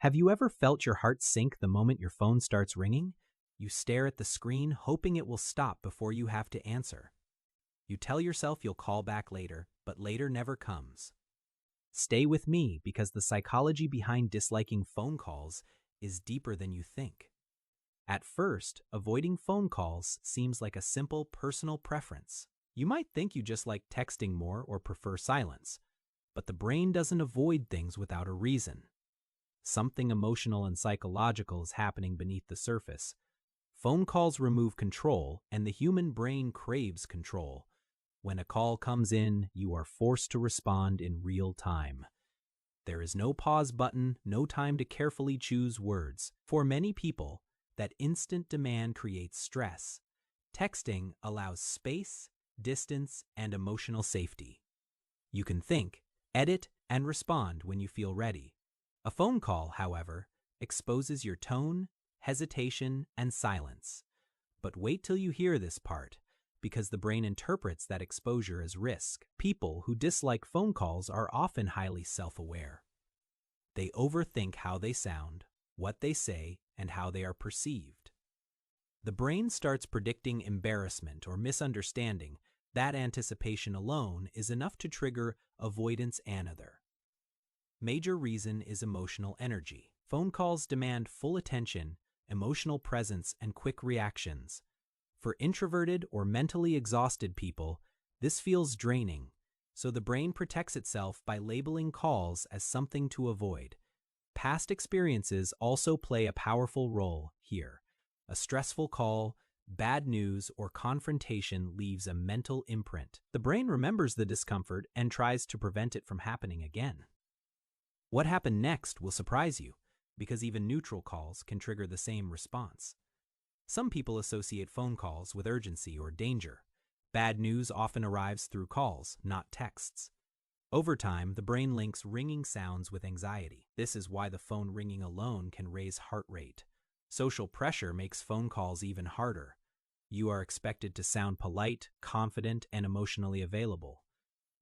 Have you ever felt your heart sink the moment your phone starts ringing? You stare at the screen, hoping it will stop before you have to answer. You tell yourself you'll call back later, but later never comes. Stay with me because the psychology behind disliking phone calls is deeper than you think. At first, avoiding phone calls seems like a simple personal preference. You might think you just like texting more or prefer silence, but the brain doesn't avoid things without a reason. Something emotional and psychological is happening beneath the surface. Phone calls remove control, and the human brain craves control. When a call comes in, you are forced to respond in real time. There is no pause button, no time to carefully choose words. For many people, that instant demand creates stress. Texting allows space, distance, and emotional safety. You can think, edit, and respond when you feel ready. A phone call, however, exposes your tone, hesitation, and silence. But wait till you hear this part, because the brain interprets that exposure as risk. People who dislike phone calls are often highly self-aware. They overthink how they sound, what they say, and how they are perceived. The brain starts predicting embarrassment or misunderstanding. That anticipation alone is enough to trigger avoidance. Another major reason is emotional energy. Phone calls demand full attention, emotional presence, and quick reactions. For introverted or mentally exhausted people, this feels draining, so the brain protects itself by labeling calls as something to avoid. Past experiences also play a powerful role here. A stressful call, bad news, or confrontation leaves a mental imprint. The brain remembers the discomfort and tries to prevent it from happening again. What happened next will surprise you, because even neutral calls can trigger the same response. Some people associate phone calls with urgency or danger. Bad news often arrives through calls, not texts. Over time, the brain links ringing sounds with anxiety. This is why the phone ringing alone can raise heart rate. Social pressure makes phone calls even harder. You are expected to sound polite, confident, and emotionally available.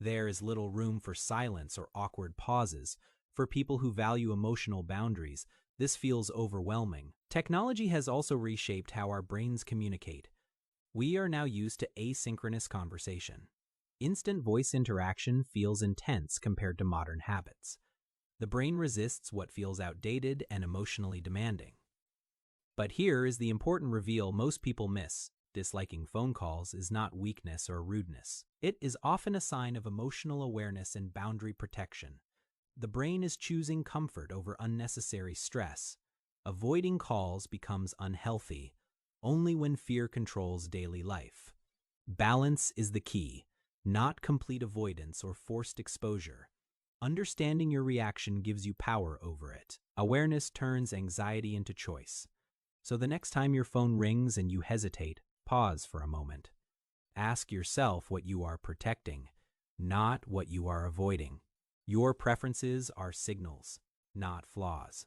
There is little room for silence or awkward pauses. For people who value emotional boundaries, this feels overwhelming. Technology has also reshaped how our brains communicate. We are now used to asynchronous conversation. Instant voice interaction feels intense compared to modern habits. The brain resists what feels outdated and emotionally demanding. But here is the important reveal most people miss. Disliking phone calls is not weakness or rudeness. It is often a sign of emotional awareness and boundary protection. The brain is choosing comfort over unnecessary stress. Avoiding calls becomes unhealthy only when fear controls daily life. Balance is the key, not complete avoidance or forced exposure. Understanding your reaction gives you power over it. Awareness turns anxiety into choice. So the next time your phone rings and you hesitate, pause for a moment. Ask yourself what you are protecting, not what you are avoiding. Your preferences are signals, not flaws.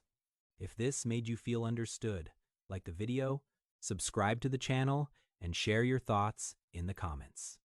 If this made you feel understood, like the video, subscribe to the channel, and share your thoughts in the comments.